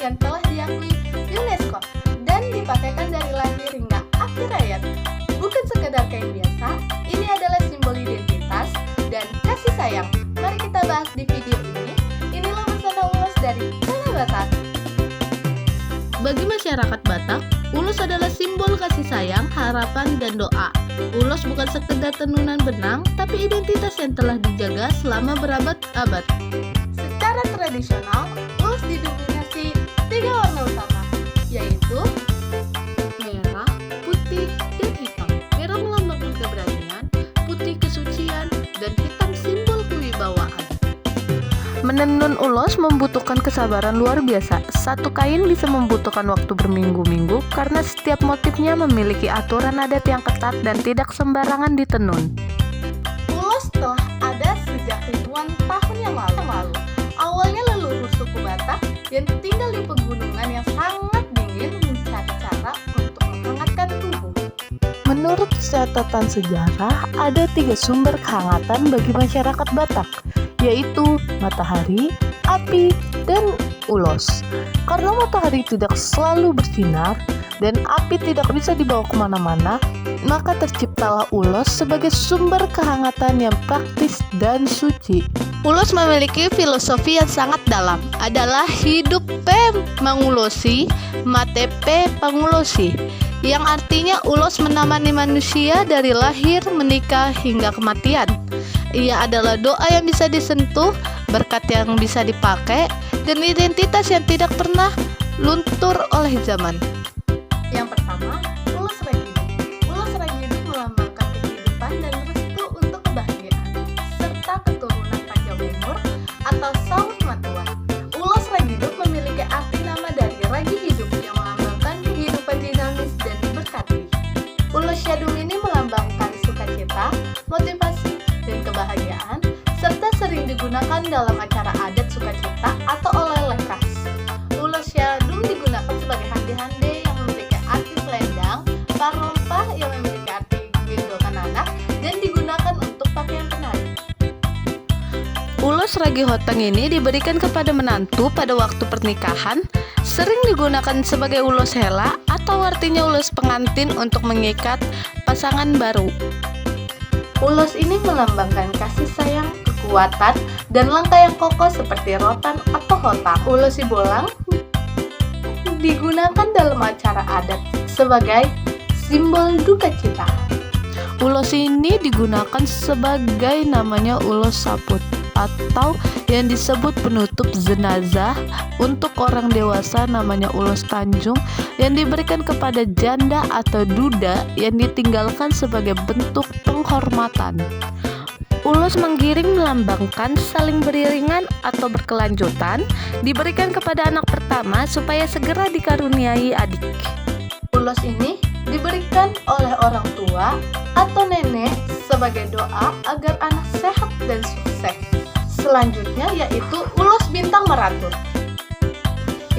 yang telah diakui UNESCO dan dipakaikan dari lahir hingga akhir hayat. Bukan sekedar kain biasa, ini adalah simbol identitas dan kasih sayang. Mari kita bahas di video ini. Inilah busana ulos dari Tanah Batak. Bagi masyarakat Batak, ulos adalah simbol kasih sayang, harapan, dan doa. Ulos bukan sekedar tenunan benang, tapi identitas yang telah dijaga selama berabad-abad. Secara tradisional, ulos didominasi 3 warna utama, yaitu Merah, putih, dan hitam. Merah melambangkan keberanian, putih kesucian, dan hitam simbol kewibawaan. Menenun ulos membutuhkan kesabaran luar biasa. Satu kain bisa membutuhkan waktu berminggu-minggu karena setiap motifnya memiliki aturan adat yang ketat dan tidak sembarangan ditenun. ulos telah ada sejak ribuan tahun yang lalu. Awalnya leluhur suku Batak yang tinggal di pegunungan yang sangat dingin mencari cara untuk menghangatkan tubuh. Menurut catatan sejarah, ada 3 sumber kehangatan bagi masyarakat Batak, yaitu matahari, api, dan ulos. Karena matahari tidak selalu bersinar dan api tidak bisa dibawa kemana-mana, maka terciptalah ulos sebagai sumber kehangatan yang praktis dan suci. Ulos memiliki filosofi yang sangat dalam, adalah hidup P mangulosi, mate P pangulosi, yang artinya ulos menemani manusia dari lahir, menikah, hingga kematian. Ia adalah doa yang bisa disentuh, berkat yang bisa dipakai, dan identitas yang tidak pernah luntur oleh zaman. Yang pertama, ulos ragidu. Ulos ragidu melambangkan kehidupan dan restu untuk kebahagiaan, serta keturunan panjang umur atau saut matua. Ulos ragidu memiliki arti nama dari ragi hidup yang melambangkan kehidupan dinamis dan diberkati. Ulos syadung ini melambangkan sukacita, motivasi, dan kebahagiaan, serta sering digunakan dalam acara adat sukacita atau oleh-oleh khas. Ulos syadung digunakan sebagai hande-hande yang memiliki arti selendang, parompah yang memiliki arti gendongan anak, dan digunakan untuk pakaian penari. Ulos ragi hoteng ini diberikan kepada menantu pada waktu pernikahan, sering digunakan sebagai ulos hela atau artinya ulos pengantin untuk mengikat pasangan baru. Ulos ini melambangkan kasih sayang, kekuatan, dan langkah yang kokoh seperti rotan atau hotak. Ulos sibolang digunakan dalam acara adat sebagai simbol duka cita. Ulos ini digunakan sebagai namanya ulos saput atau yang disebut penutup jenazah untuk orang dewasa namanya ulos tanjung yang diberikan kepada janda atau duda yang ditinggalkan sebagai bentuk penghormatan. Ulos menggiring melambangkan saling beriringan atau berkelanjutan, diberikan kepada anak pertama supaya segera dikaruniai adik. Ulos ini diberikan oleh orang tua atau nenek sebagai doa agar anak sehat dan sukses. Selanjutnya yaitu ulos bintang meratur.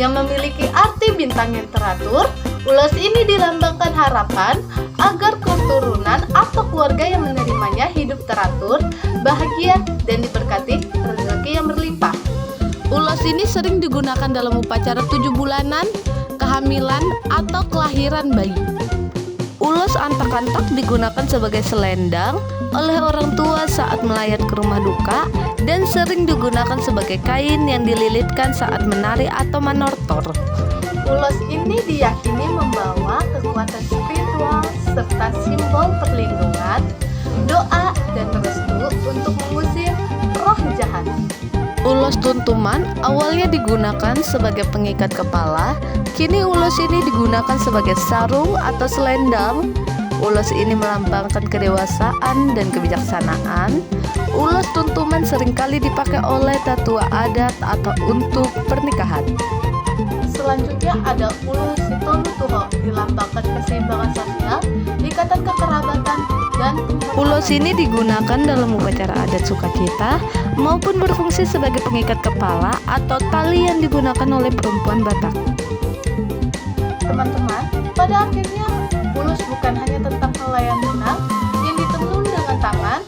Yang memiliki arti bintang yang teratur, ulos ini dilambangkan harapan agar keturunan atau keluarga yang menerimanya hidup teratur, bahagia, dan diberkati rezeki yang berlimpah. Ulos ini sering digunakan dalam upacara 7 bulanan, kehamilan, atau kelahiran bayi. Ulos antak-antak digunakan sebagai selendang oleh orang tua saat melayat ke rumah duka dan sering digunakan sebagai kain yang dililitkan saat menari atau manortor. Ulos ini diyakini membawa kekuatan spiritual serta simbol perlindungan, doa, dan restu untuk mengusir roh jahat. Ulos tuntuman awalnya digunakan sebagai pengikat kepala, kini ulos ini digunakan sebagai sarung atau selendang. Ulos ini melambangkan kedewasaan dan kebijaksanaan. Ulos tuntuman seringkali dipakai oleh tatua adat atau untuk pernikahan. Selanjutnya ada ulos situnutuho, dilambangkan keseimbangan sosial, ikatan kekerabatan, dan Ulos ini digunakan dalam upacara adat sukacita maupun berfungsi sebagai pengikat kepala atau tali yang digunakan oleh perempuan Batak. teman-teman, pada akhirnya ulos bukan hanya tentang helaian benang yang ditenun dengan tangan.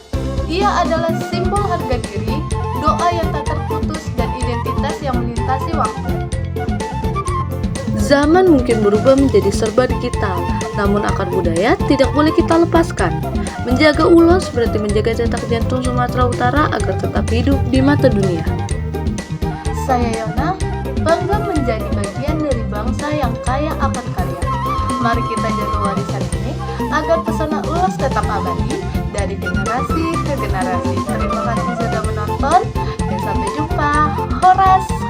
Ia adalah simbol harga diri, doa yang tak terputus, dan identitas yang melintasi waktu. Zaman mungkin berubah menjadi serba digital, namun akar budaya tidak boleh kita lepaskan. Menjaga ulos berarti menjaga detak jantung Sumatera Utara agar tetap hidup di mata dunia. Saya Yona, bangga menjadi bagian dari bangsa yang kaya akan karya. Mari kita jaga warisan ini agar pesona ulos tetap abadi dari generasi ke generasi. Terima kasih sudah menonton dan sampai jumpa. Horas!